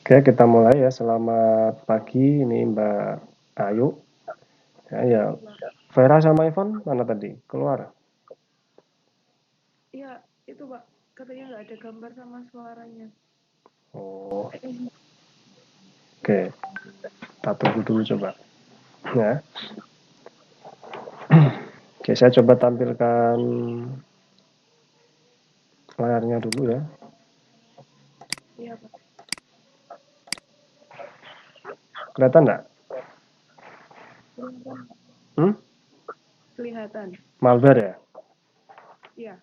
Oke, kita mulai ya. Selamat pagi, ini Mbak Ayu. Ya, Vera sama Ivan mana tadi? Keluar? Iya, itu Pak. Katanya nggak ada gambar sama suaranya. Oh, oke. Kita tunggu dulu coba. Ya. Oke, saya coba tampilkan layarnya dulu ya. Iya Pak. Kelihatan nggak? Kelihatan. Hmm? Kelihatan. Malware ya? Iya.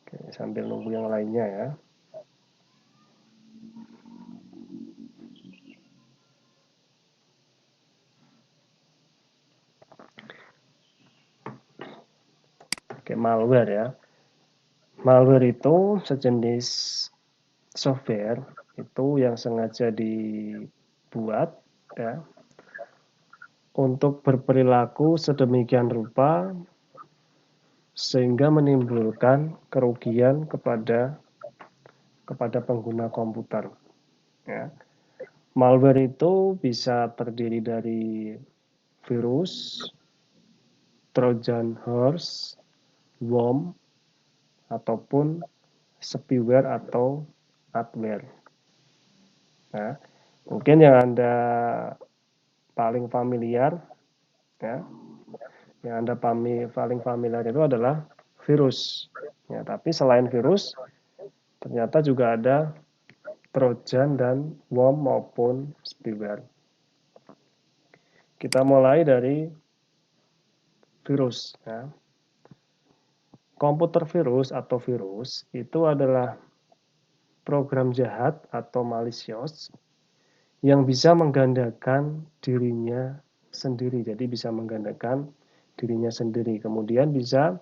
Oke, sambil nunggu yang lainnya ya. Oke, malware ya. Malware itu sejenis software itu yang sengaja dibuat ya untuk berperilaku sedemikian rupa sehingga menimbulkan kerugian kepada pengguna komputer. Ya. Malware itu bisa terdiri dari virus, Trojan horse, worm, ataupun spyware atau adware. Nah, mungkin yang Anda paling familiar, ya, yang Anda paling familiar itu adalah virus. Ya, tapi selain virus, ternyata juga ada Trojan dan worm maupun spyware. Kita mulai dari virus. Ya. Komputer virus atau virus itu adalah program jahat atau malisius yang bisa menggandakan dirinya sendiri. Jadi bisa menggandakan dirinya sendiri. Kemudian bisa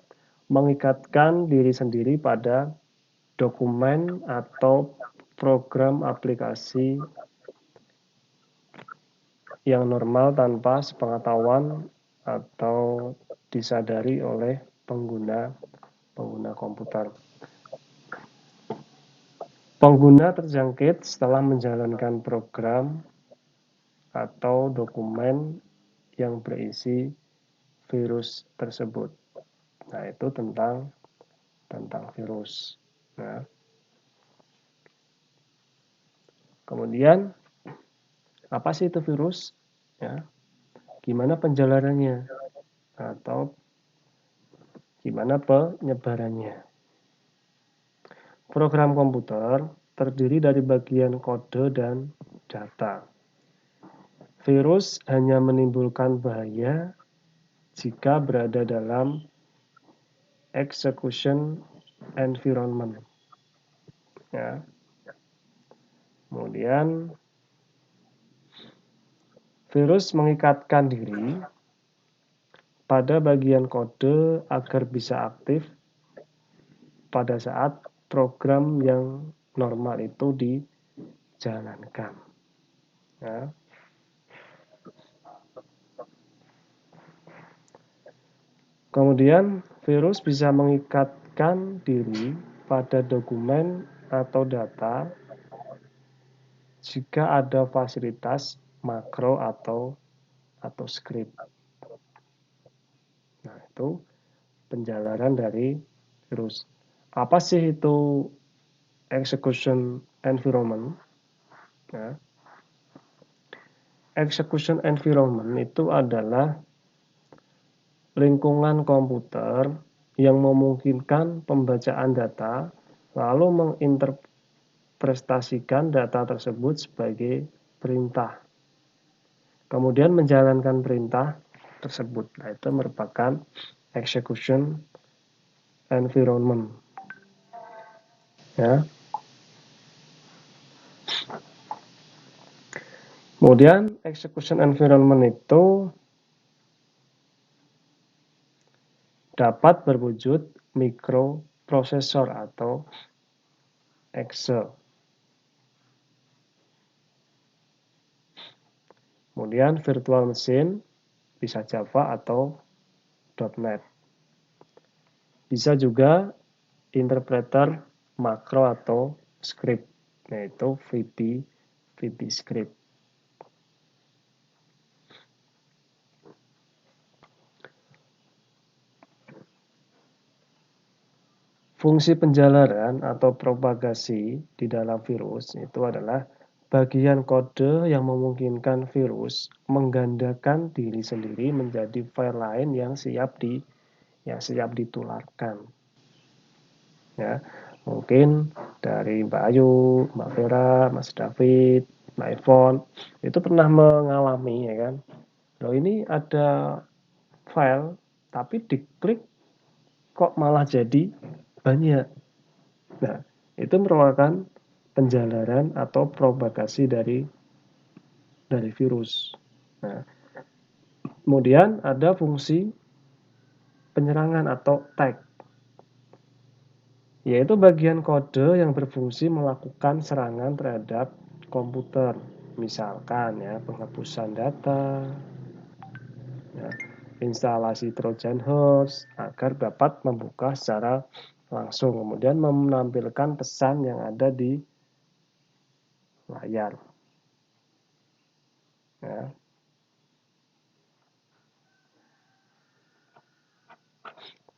mengikatkan diri sendiri pada dokumen atau program aplikasi yang normal tanpa sepengetahuan atau disadari oleh pengguna komputer. Pengguna terjangkit setelah menjalankan program atau dokumen yang berisi virus tersebut. Nah, itu tentang virus. Nah, kemudian apa sih itu virus? Ya, gimana penjelarannya atau gimana penyebarannya? Program komputer terdiri dari bagian kode dan data. Virus hanya menimbulkan bahaya jika berada dalam execution environment. Ya. Kemudian virus mengikatkan diri pada bagian kode agar bisa aktif pada saat program yang normal itu dijalankan. Ya. Kemudian virus bisa mengikatkan diri pada dokumen atau data jika ada fasilitas makro atau script. Nah, itu penjalanan dari virus. Apa sih itu execution environment? Ya. Execution environment itu adalah lingkungan komputer yang memungkinkan pembacaan data lalu menginterpretasikan data tersebut sebagai perintah. Kemudian menjalankan perintah tersebut. Nah, itu merupakan execution environment. Ya. Kemudian execution environment itu dapat berwujud mikroprosesor atau Excel. Kemudian virtual machine bisa Java atau .NET. Bisa juga interpreter makro atau script. yaitu VB script. Fungsi penjalaran atau propagasi di dalam virus itu adalah bagian kode yang memungkinkan virus menggandakan diri sendiri menjadi file lain yang siap ditularkan. Ya, mungkin dari Mbak Ayu, Mbak Vera, Mas David, Mbak Ivon itu pernah mengalami, ya kan? Loh, ini ada file tapi diklik kok malah jadi banyak. Nah, itu merupakan penjalaran atau propagasi dari virus. Nah, kemudian ada fungsi penyerangan atau tag, yaitu bagian kode yang berfungsi melakukan serangan terhadap komputer. Misalkan ya, penghapusan data, ya, instalasi Trojan horse agar dapat membuka secara langsung, kemudian menampilkan pesan yang ada di layar. Ya.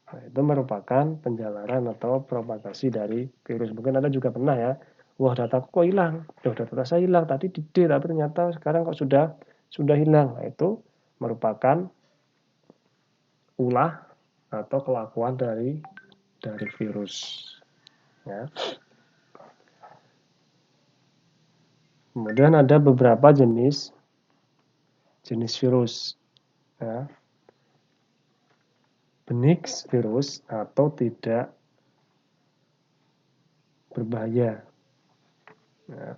Nah, itu merupakan penjalaran atau propagasi dari virus. Mungkin Anda juga pernah ya, wah dataku kok hilang, data saya hilang, tadi di D, tapi ternyata sekarang kok sudah hilang. Nah, itu merupakan ulah atau kelakuan dari virus. Ya. Kemudian ada beberapa jenis virus. Ya. Benix virus atau tidak berbahaya. Ya.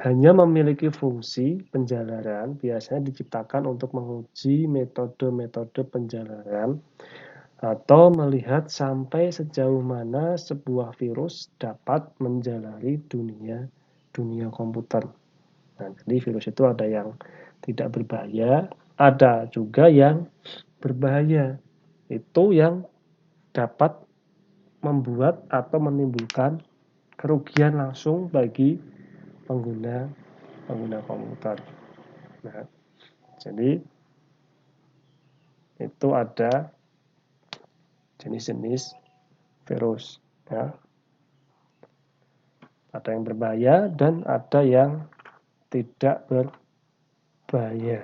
Hanya memiliki fungsi penjalaran, biasanya diciptakan untuk menguji metode-metode penjalaran atau melihat sampai sejauh mana sebuah virus dapat menjalari dunia komputer. Nah, jadi virus itu ada yang tidak berbahaya, ada juga yang berbahaya. Itu yang dapat membuat atau menimbulkan kerugian langsung bagi pengguna komputer. Nah, jadi itu ada jenis-jenis virus. Ya. Ada yang berbahaya dan ada yang tidak berbahaya.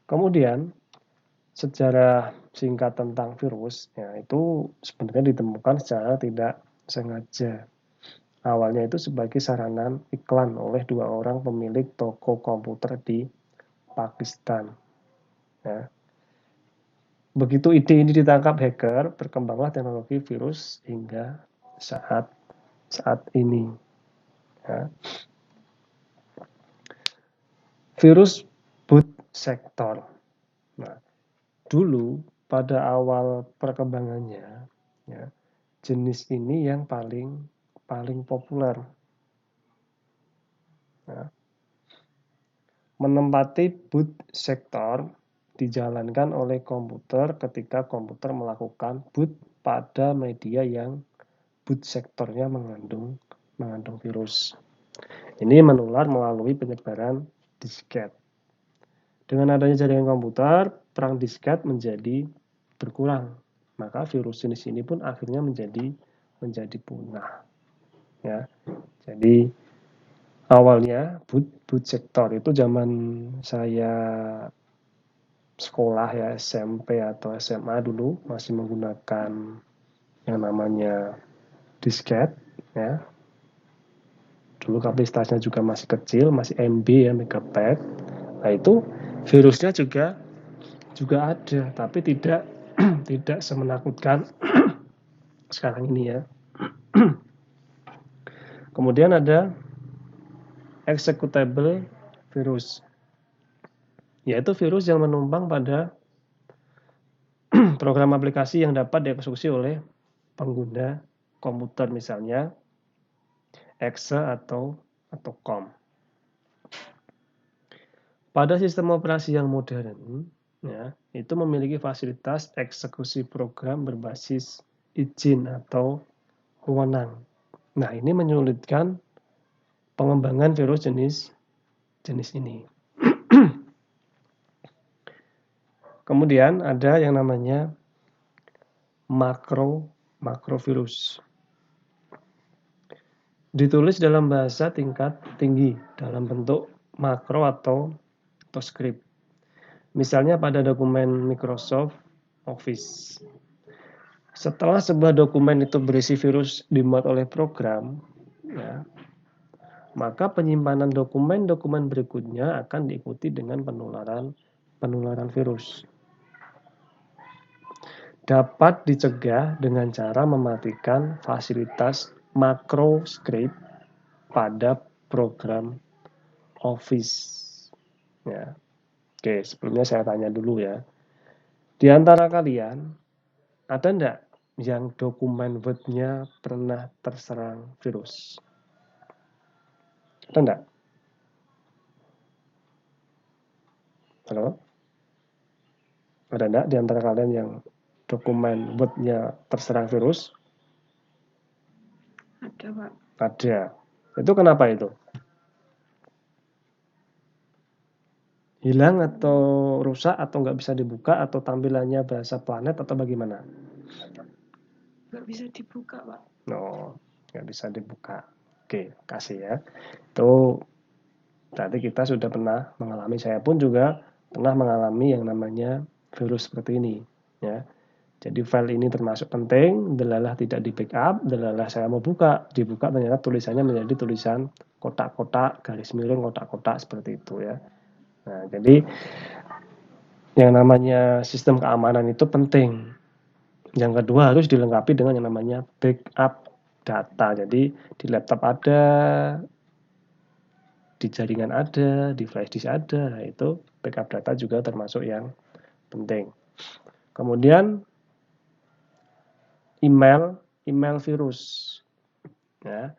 Kemudian sejarah singkat tentang virus, ya itu sebenarnya ditemukan secara tidak sengaja. Awalnya itu sebagai saranan iklan oleh 2 orang pemilik toko komputer di Pakistan. Ya. Begitu ide ini ditangkap hacker, berkembanglah teknologi virus hingga saat ini. Ya. Virus boot sector. Nah, dulu pada awal perkembangannya, ya, jenis ini yang paling populer. Ya. Menempati boot sector dijalankan oleh komputer ketika komputer melakukan boot pada media yang boot sektornya mengandung virus. Ini menular melalui penyebaran disket. Dengan adanya jaringan komputer, perang disket menjadi berkurang. Maka virus jenis ini pun akhirnya menjadi punah. Ya. Jadi awalnya boot sektor itu zaman saya sekolah ya, SMP atau SMA dulu masih menggunakan yang namanya disket ya. Dulu kapasitasnya juga masih kecil, masih MB ya, megabyte. Nah, itu virusnya juga ada, tapi tidak tidak semenakutkan sekarang ini ya. Kemudian ada executable virus, yaitu virus yang menumpang pada program aplikasi yang dapat dieksekusi oleh pengguna komputer, misalnya exe atau COM. Pada sistem operasi yang modern, ya, itu memiliki fasilitas eksekusi program berbasis izin atau wewenang. Nah, ini menyulitkan pengembangan virus jenis ini. Kemudian ada yang namanya makrovirus. Ditulis dalam bahasa tingkat tinggi dalam bentuk makro atau script. Misalnya pada dokumen Microsoft Office. Setelah sebuah dokumen itu berisi virus dimuat oleh program, ya, maka penyimpanan dokumen-dokumen berikutnya akan diikuti dengan penularan virus. Dapat dicegah dengan cara mematikan fasilitas makroscript pada program Office. Ya. Oke, sebelumnya saya tanya dulu ya. Di antara kalian, ada enggak yang dokumen Word-nya pernah terserang virus? Ada enggak? Halo? Ada enggak di antara kalian yang dokumen Word-nya terserang virus? Ada, Pak. Ada. Itu kenapa itu? Hilang atau rusak atau nggak bisa dibuka atau tampilannya bahasa planet atau bagaimana? Nggak bisa dibuka, Pak. No, nggak bisa dibuka. Oke, kasih ya. Itu berarti kita sudah pernah mengalami, saya pun juga pernah mengalami yang namanya virus seperti ini. Ya. Jadi file ini termasuk penting, delalah tidak di backup, delalah saya mau buka, dibuka ternyata tulisannya menjadi tulisan kotak-kotak, garis miring, kotak-kotak seperti itu ya. Nah, jadi yang namanya sistem keamanan itu penting. Yang kedua harus dilengkapi dengan yang namanya backup data. Jadi di laptop ada, di jaringan ada, di flash disk ada. Nah, itu backup data juga termasuk yang penting. Kemudian email virus. Ya.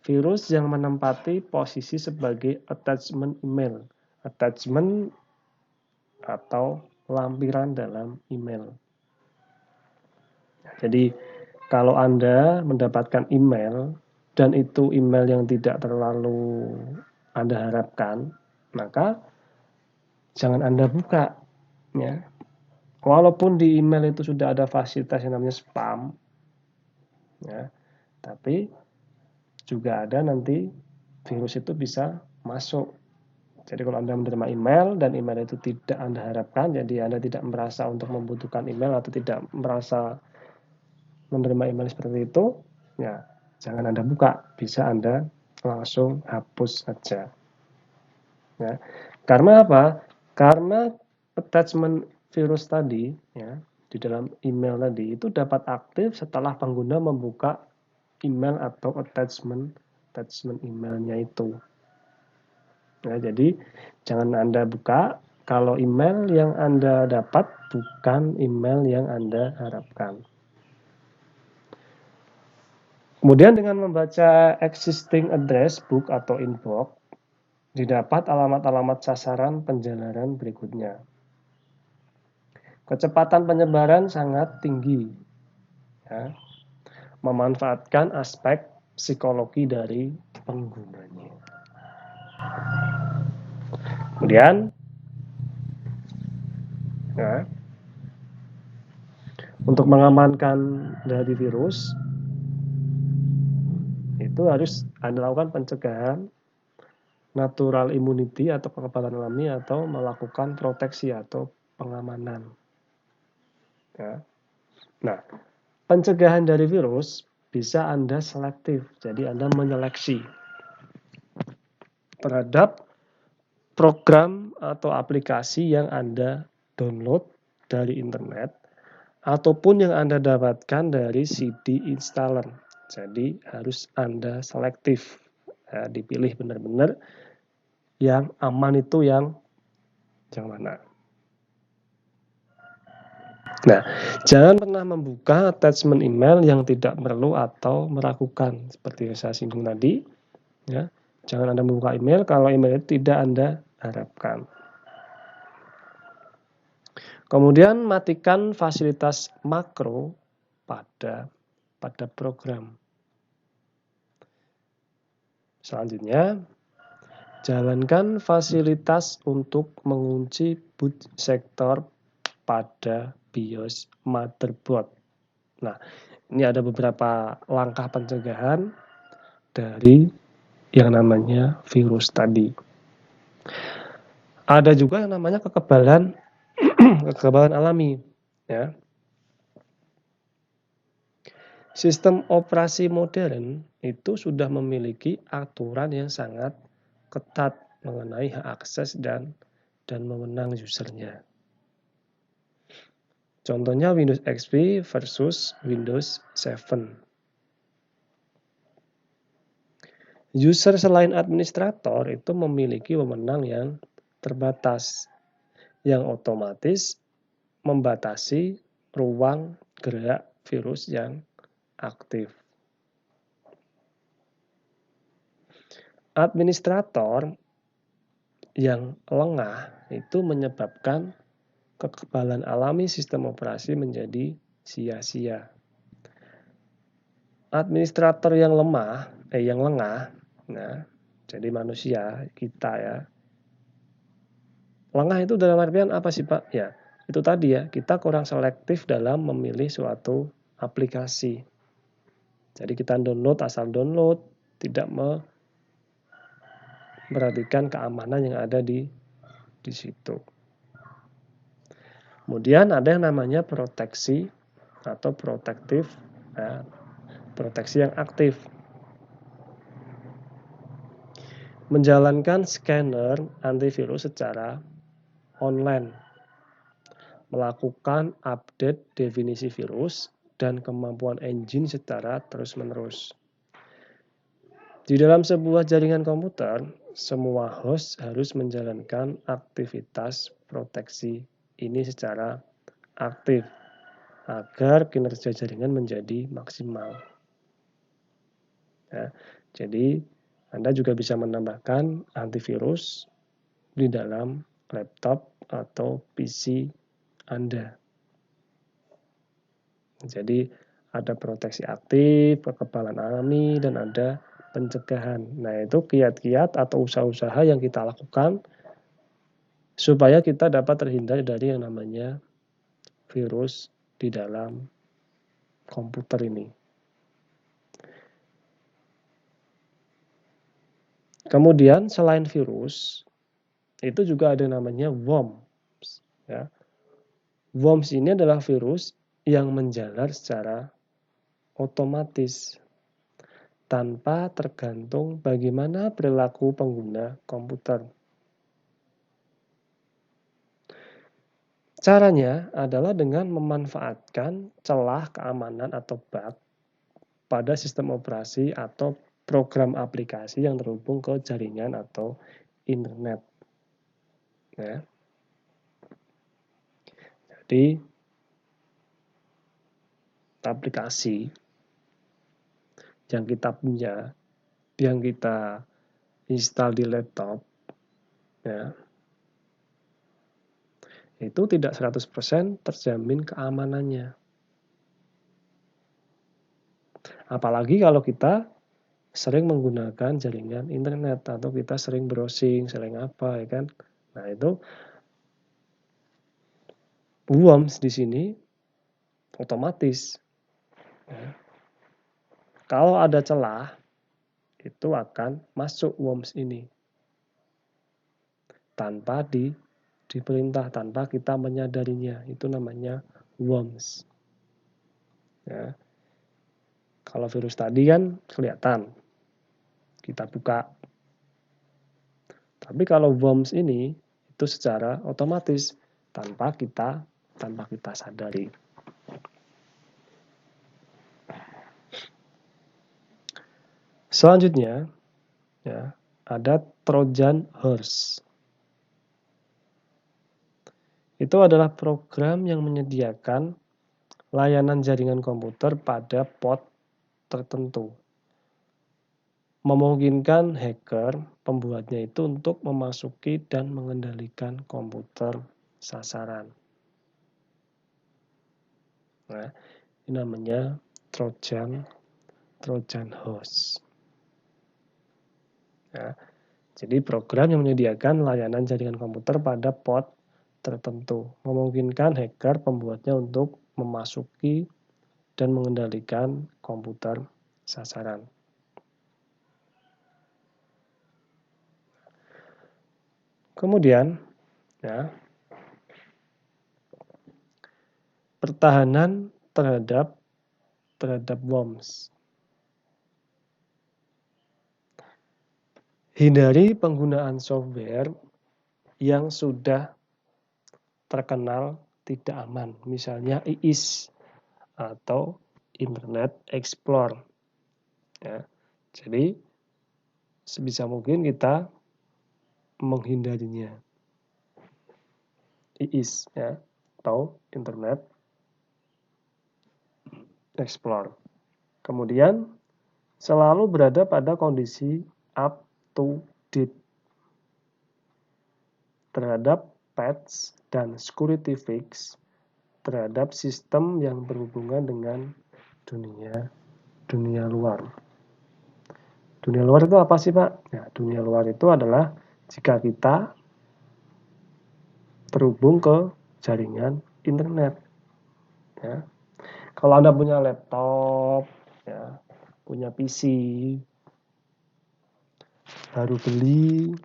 Virus yang menempati posisi sebagai attachment email. Attachment atau lampiran dalam email. Jadi kalau Anda mendapatkan email dan itu email yang tidak terlalu Anda harapkan, maka jangan Anda buka. Ya. Walaupun di email itu sudah ada fasilitas yang namanya spam, ya, tapi juga ada nanti virus itu bisa masuk. Jadi kalau Anda menerima email dan email itu tidak Anda harapkan, jadi Anda tidak merasa untuk membutuhkan email atau tidak merasa menerima email seperti itu, ya jangan Anda buka, bisa Anda langsung hapus saja. Ya. Karena apa? Karena attachment virus tadi, ya, di dalam email tadi itu dapat aktif setelah pengguna membuka email atau attachment emailnya itu. Ya, jadi jangan Anda buka kalau email yang Anda dapat bukan email yang Anda harapkan. Kemudian dengan membaca existing address book atau inbox, didapat alamat-alamat sasaran penjalanan berikutnya. Kecepatan penyebaran sangat tinggi. Ya. Memanfaatkan aspek psikologi dari penggunanya. Kemudian, ya, untuk mengamankan dari virus, itu harus Anda lakukan pencegahan natural immunity atau kekebalan alami atau melakukan proteksi atau pengamanan. Ya. Nah, pencegahan dari virus bisa Anda selektif, jadi Anda menyeleksi terhadap program atau aplikasi yang Anda download dari internet ataupun yang Anda dapatkan dari CD installer. Jadi harus Anda selektif, ya, dipilih benar-benar yang aman itu yang mana. Nah, jangan pernah membuka attachment email yang tidak perlu atau meragukan. Seperti yang saya singgung tadi, ya, jangan Anda membuka email kalau email itu tidak Anda harapkan. Kemudian matikan fasilitas makro pada program. Selanjutnya, jalankan fasilitas untuk mengunci boot sektor pada BIOS motherboard. Nah, ini ada beberapa langkah pencegahan dari yang namanya virus tadi. Ada juga yang namanya kekebalan kekebalan alami, ya. Sistem operasi modern itu sudah memiliki aturan yang sangat ketat mengenai hak akses dan wewenang usernya. Contohnya Windows XP versus Windows 7. User selain administrator itu memiliki wewenang yang terbatas, yang otomatis membatasi ruang gerak virus yang aktif. Administrator yang lengah itu menyebabkan kekebalan alami sistem operasi menjadi sia-sia. Administrator yang lengah, nah, jadi manusia kita ya. Lengah itu dalam artian apa sih Pak? Ya, itu tadi ya, kita kurang selektif dalam memilih suatu aplikasi. Jadi kita download, asal download, tidak memperhatikan keamanan yang ada di situ. Kemudian ada yang namanya proteksi atau protektif, ya, proteksi yang aktif. Menjalankan scanner antivirus secara online, melakukan update definisi virus dan kemampuan engine secara terus-menerus. Di dalam sebuah jaringan komputer, semua host harus menjalankan aktivitas proteksi ini secara aktif agar kinerja jaringan menjadi maksimal. Ya, jadi Anda juga bisa menambahkan antivirus di dalam laptop atau PC Anda. Jadi ada proteksi aktif, kekebalan alami, dan ada pencegahan. Nah, itu kiat-kiat atau usaha-usaha yang kita lakukan supaya kita dapat terhindar dari yang namanya virus di dalam komputer ini. Kemudian selain virus, itu juga ada namanya worms. Ya. Worms ini adalah virus yang menjalar secara otomatis tanpa tergantung bagaimana perilaku pengguna komputer. Caranya adalah dengan memanfaatkan celah keamanan atau bug pada sistem operasi atau program aplikasi yang terhubung ke jaringan atau internet. Ya. Jadi aplikasi yang kita punya, yang kita install di laptop, ya, itu tidak 100% terjamin keamanannya. Apalagi kalau kita sering menggunakan jaringan internet atau kita sering browsing, sering apa, ya kan? Nah, itu worms di sini otomatis. Ya. Kalau ada celah, itu akan masuk worms ini tanpa diperintah, tanpa kita menyadarinya. Itu namanya worms. Ya. Kalau virus tadi kan kelihatan, kita buka. Tapi kalau worms ini itu secara otomatis tanpa kita sadari. Selanjutnya, ya, ada Trojan Horse. Itu adalah program yang menyediakan layanan jaringan komputer pada port tertentu. Memungkinkan hacker pembuatnya itu untuk memasuki dan mengendalikan komputer sasaran. Nah, ini namanya Trojan horse. Ya, jadi program yang menyediakan layanan jaringan komputer pada port tertentu, memungkinkan hacker pembuatnya untuk memasuki dan mengendalikan komputer sasaran. Kemudian, ya, pertahanan terhadap worms. Hindari penggunaan software yang sudah terkenal tidak aman, misalnya IIS atau Internet Explorer. Ya, jadi sebisa mungkin kita menghindarinya. IIS, ya, atau Internet Explorer. Kemudian selalu berada pada kondisi up to date terhadap patch dan security fix terhadap sistem yang berhubungan dengan dunia luar. Dunia luar itu apa sih, Pak? Ya, dunia luar itu adalah jika kita terhubung ke jaringan internet. Ya. Kalau Anda punya laptop, ya, punya PC, baru beli,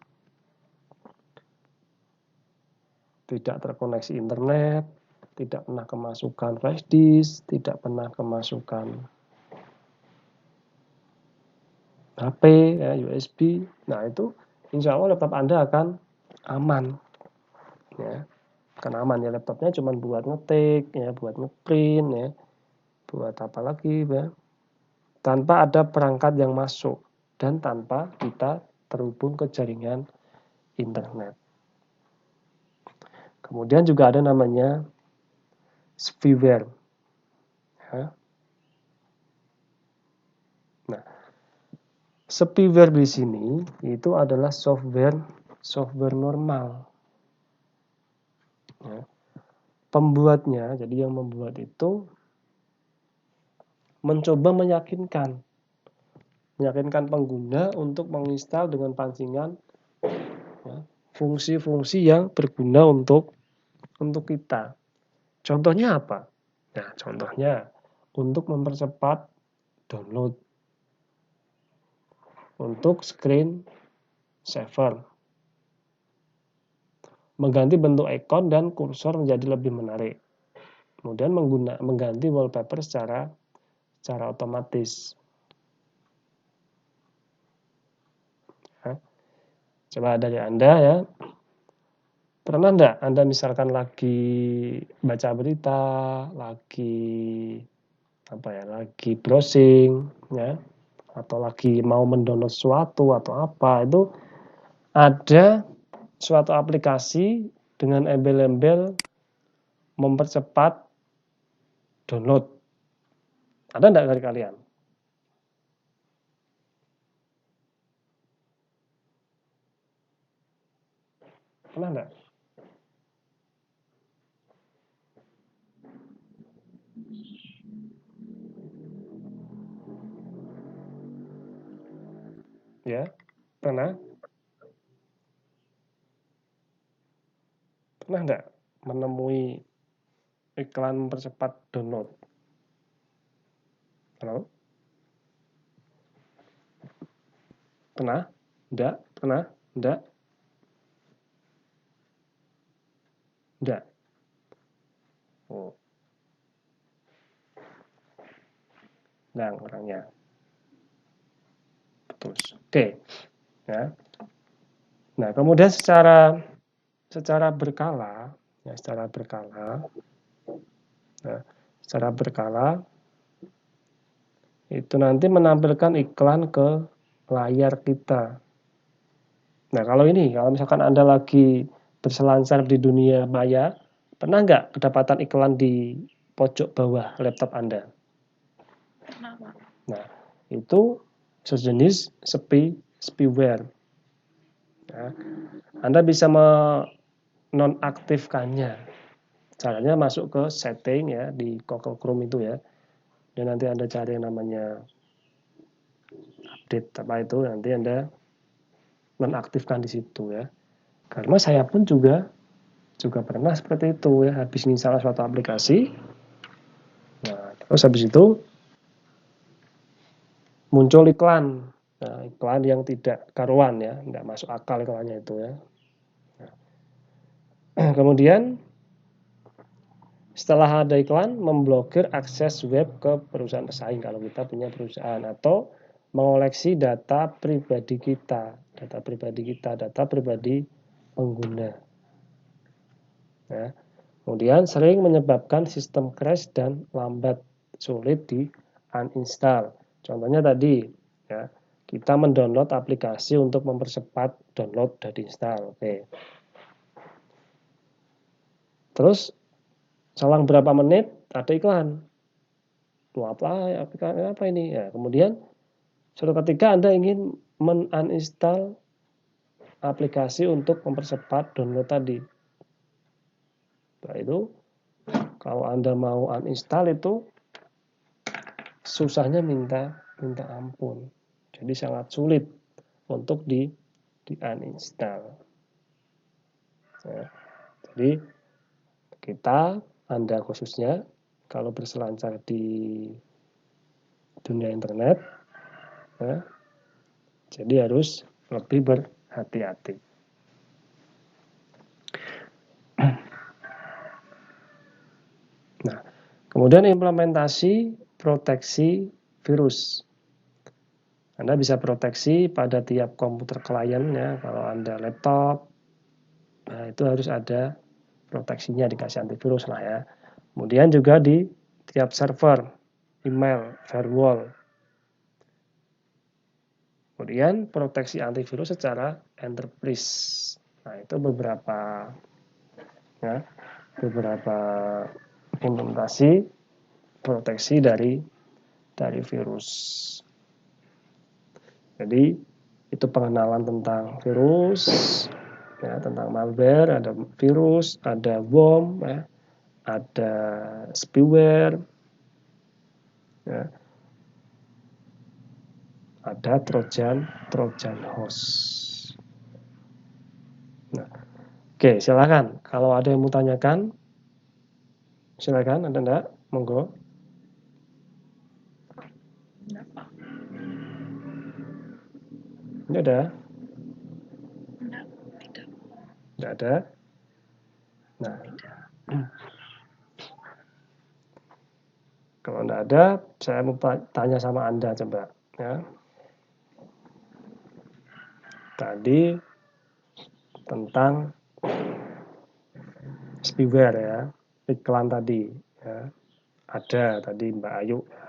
tidak terkoneksi internet, tidak pernah kemasukan flash disk, tidak pernah kemasukan HP, ya, USB. Nah, itu insya Allah laptop Anda akan aman. Ya, akan aman ya, laptopnya cuma buat ngetik, ya, buat ngeprint, ya, buat apa lagi, ya, tanpa ada perangkat yang masuk dan tanpa kita terhubung ke jaringan internet. Kemudian juga ada namanya spyware. Ya. Nah, spyware di sini itu adalah software normal. Ya. Pembuatnya, jadi yang membuat itu mencoba meyakinkan pengguna untuk menginstal dengan pancingan, ya, fungsi-fungsi yang berguna untuk kita. Contohnya apa? Nah, contohnya untuk mempercepat download, untuk screen saver, mengganti bentuk ikon dan kursor menjadi lebih menarik, kemudian mengganti wallpaper secara otomatis. Ya. Coba dari Anda, ya, pernah enggak Anda misalkan lagi baca berita, lagi browsing, ya, atau lagi mau mendownload sesuatu atau apa, itu ada suatu aplikasi dengan embel-embel mempercepat download. Ada enggak dari kalian? Pernah enggak? Ya, pernah? Pernah enggak menemui iklan mempercepat download? Halo? Pernah? Enggak? Pernah? Enggak? Enggak? Oh. Nah, orangnya. Betul. Oke. Ya. Nah, kemudian secara berkala, ya, secara berkala itu nanti menampilkan iklan ke layar kita. Nah, kalau misalkan Anda lagi berselancar di dunia maya, pernah nggak kedapatan iklan di pojok bawah laptop Anda? Kenapa? Nah, itu sejenis spyware. Ya. Anda bisa menonaktifkannya. Caranya masuk ke setting ya di Google Chrome itu ya. Dan nanti Anda cari yang namanya update apa itu, nanti Anda nonaktifkan di situ ya. Karena saya pun juga pernah seperti itu ya, habis install suatu aplikasi. Nah, terus habis itu muncul iklan. Nah, iklan yang tidak karuan ya, tidak masuk akal iklannya itu ya. Nah, kemudian setelah ada iklan, memblokir akses web ke perusahaan pesaing kalau kita punya perusahaan, atau mengoleksi data pribadi kita, data pribadi pengguna. Ya. Kemudian sering menyebabkan sistem crash dan lambat, sulit di uninstall. Contohnya tadi, ya, kita mendownload aplikasi untuk mempercepat download dan install. Oke. Terus selang berapa menit ada iklan. Apa ini? Ya, kemudian suatu ketika Anda ingin uninstall aplikasi untuk mempercepat download tadi. Setelah itu, kalau Anda mau uninstall itu susahnya minta ampun. Jadi sangat sulit untuk di uninstall. Ya, jadi Anda khususnya kalau berselancar di dunia internet, ya, jadi harus lebih berhati-hati. Nah, kemudian implementasi proteksi virus. Anda bisa proteksi pada tiap komputer klien ya. Kalau Anda laptop, nah itu harus ada proteksinya, dikasih antivirus lah ya. Kemudian juga di tiap server, email, firewall. Kemudian proteksi antivirus secara enterprise. Nah, itu beberapa implementasi proteksi dari virus. Jadi itu pengenalan tentang virus, ya, tentang malware, ada virus, ada worm, ya, ada spyware, ya, ada trojan horse. Nah, oke, silakan. Kalau ada yang mau tanyakan, silakan. Ada enggak? Monggo. Enggak, Pak. Ini ada? Enggak, tidak. Enggak ada? Nah, Tidak. kalau enggak ada, saya mau tanya sama Anda coba. Ya. Tadi tentang spyware ya, iklan tadi ya. Ada tadi Mbak Ayu ya.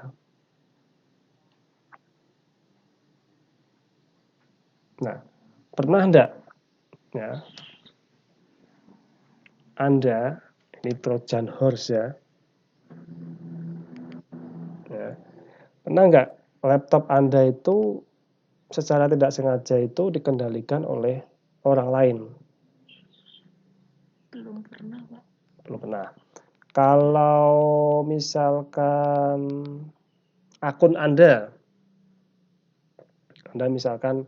Nah, pernah enggak ya Anda, ini Trojan horse ya, pernah enggak laptop Anda itu secara tidak sengaja itu dikendalikan oleh orang lain? Belum pernah, Pak. Belum pernah. Kalau misalkan akun Anda misalkan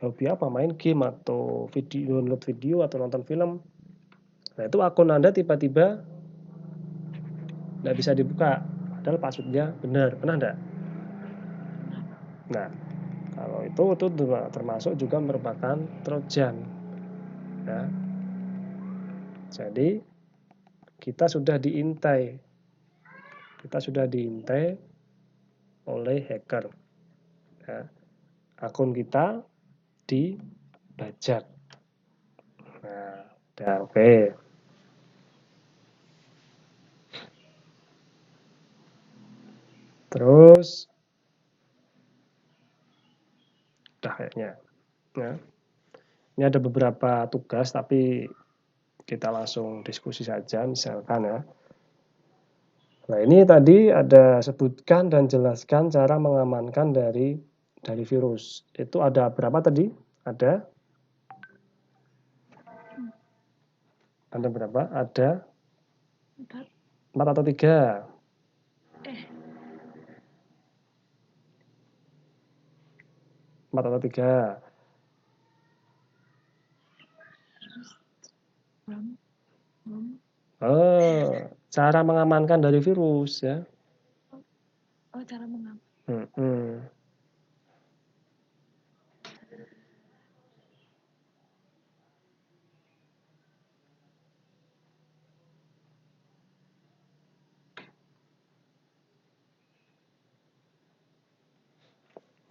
hobi apa, main game atau download video atau nonton film, nah itu akun Anda tiba-tiba nggak bisa dibuka, padahal passwordnya benar, pernah enggak? Nah, kalau itu termasuk juga merupakan trojan ya. Jadi kita sudah diintai oleh hacker ya. Akun kita dibajak. Nah, udah oke. Terus udah kayaknya ya. Ini ada beberapa tugas tapi kita langsung diskusi saja misalkan ya. Nah, ini tadi ada sebutkan dan jelaskan cara mengamankan dari virus. Itu ada berapa tadi? Ada Ada berapa? Ada 4. 4 atau 3? 4 atau 3? Cara mengamankan dari virus ya. Cara mengamankan.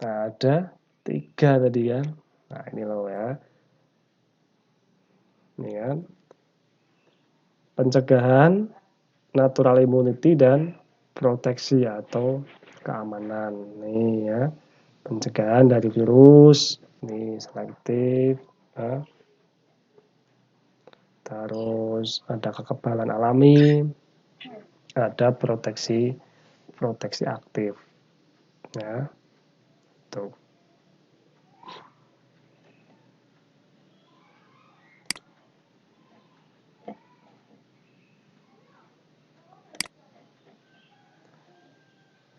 Nah, ada 3 tadi kan. Nah, ini loh ya. Ini kan. Pencegahan, natural immunity, dan proteksi atau keamanan. Nih ya. Pencegahan dari virus. Ini selektif. Ya. Terus ada kekebalan alami. Ada proteksi aktif. Ya. Tuh.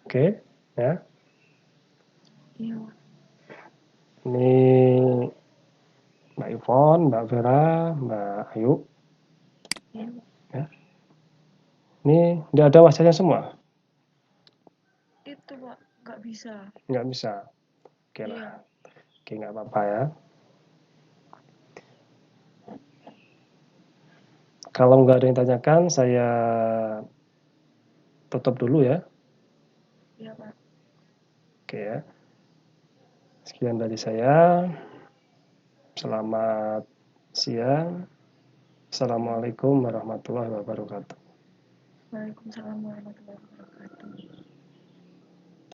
Oke, ya. Iya. Ini Mbak Ivon, Mbak Vera, Mbak Ayu. Iya. Ya. Ini udah ada wajahnya semua? Itu Pak, nggak bisa. Nggak bisa. Oke lah. Iya. Oke, nggak apa-apa ya. Kalau nggak ada yang tanyakan, saya tutup dulu ya. Iya Pak. Oke ya. Sekian dari saya. Selamat siang. Assalamualaikum warahmatullahi wabarakatuh. Waalaikumsalam warahmatullahi wabarakatuh.